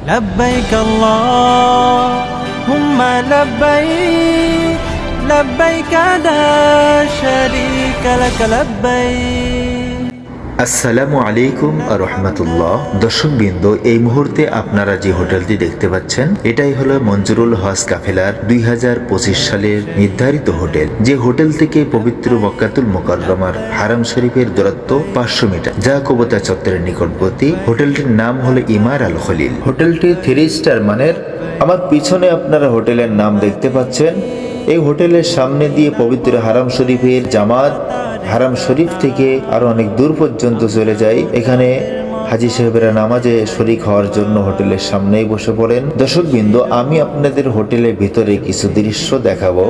لبيك اللهم لبيك لبيك لا شريك لك لبيك। আসসালামু আলাইকুম রহমতুল্লাহ। দর্শকবৃন্দ, এই মুহূর্তে আপনারা যে হোটেলটি দেখতে পাচ্ছেন এটাই হলো মঞ্জুরুল হজ কাফেলার 2025 সালের নির্ধারিত হোটেল। যে হোটেল থেকে পবিত্র মক্কাতুল মুকাররমার হারাম শরীফের দূরত্ব 500 মিটার, যা কবতা চত্বরের নিকটবর্তী। হোটেলটির নাম হলো ইমার আল খলিল। হোটেলটি 3 স্টার মানের। আমার পিছনে আপনারা হোটেলের নাম দেখতে পাচ্ছেন। এই হোটেলের সামনে দিয়ে পবিত্র হারাম শরীফের জামাত হারাম শরীফ থেকে আরো অনেক দূর পর্যন্ত চলে যায়। এখানে হাজী সাহেবেরা নামাজে শরীক হওয়ার জন্য হোটেলের সামনেই বসে পড়েন। দর্শকবৃন্দ, আমি আপনাদের হোটেলের ভিতরে কিছু দৃশ্য দেখাবো।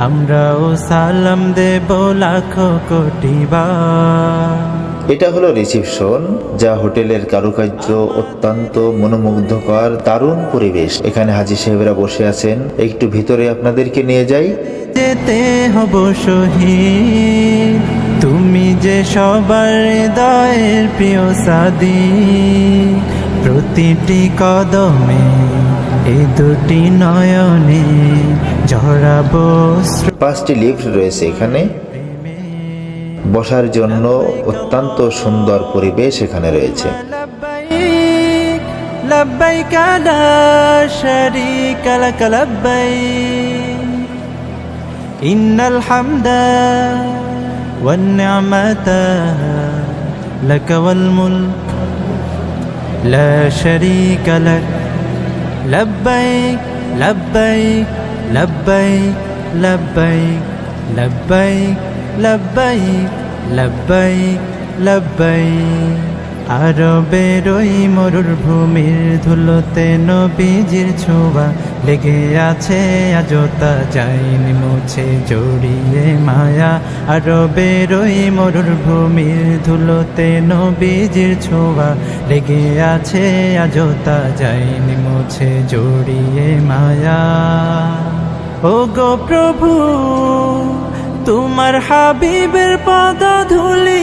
আমরাও সালাম দেব লাখো কোটি বার। এটা হলো রিসেপশন, যা হোটেলের কারুকার্য অত্যন্ত মনোমুগ্ধকর। দারুণ পরিবেশ। এখানে হাজী সাহেবেরা বসে আছেন। একটু ভিতরে আপনাদেরকে নিয়ে যাই। যেতে হব শহীদ, তুমি যে সবার হৃদয়ের প্রিয় সাদি। প্রতিটি কদমে এই দুটি নয়নে ঝরাবো। 5টি লিফট রয়েছে এখানে। বসার জন্য অত্যন্ত সুন্দর পরিবেশ এখানে রয়েছে। লব্বাইক লব্বাইক লা শারীকা লাক লব্বাইক ইন্নাল হামদা ওয়ান নি'মাতা লাক ওয়াল মুলক লা শারীকা লাক লব্বাইক লব্বাইক লব্বাইক লব্বাইক লব্বাইক লব্বাইক লব্বাইক লব্বাইক। আরবের ওই মরুভূমির ধুলোতে নবীজির ছোঁয়া লেগে আছে, আজও তা যায়নি মুছে জড়িয়ে মায়া। আরবের ওই মরুভূমির ধুলোতে নবীজির ছোঁয়া লেগে আছে, আজও তা যায়নি মুছে জড়িয়ে মায়া। ও গো প্রভু, তোমার হাবিবের পদধূলি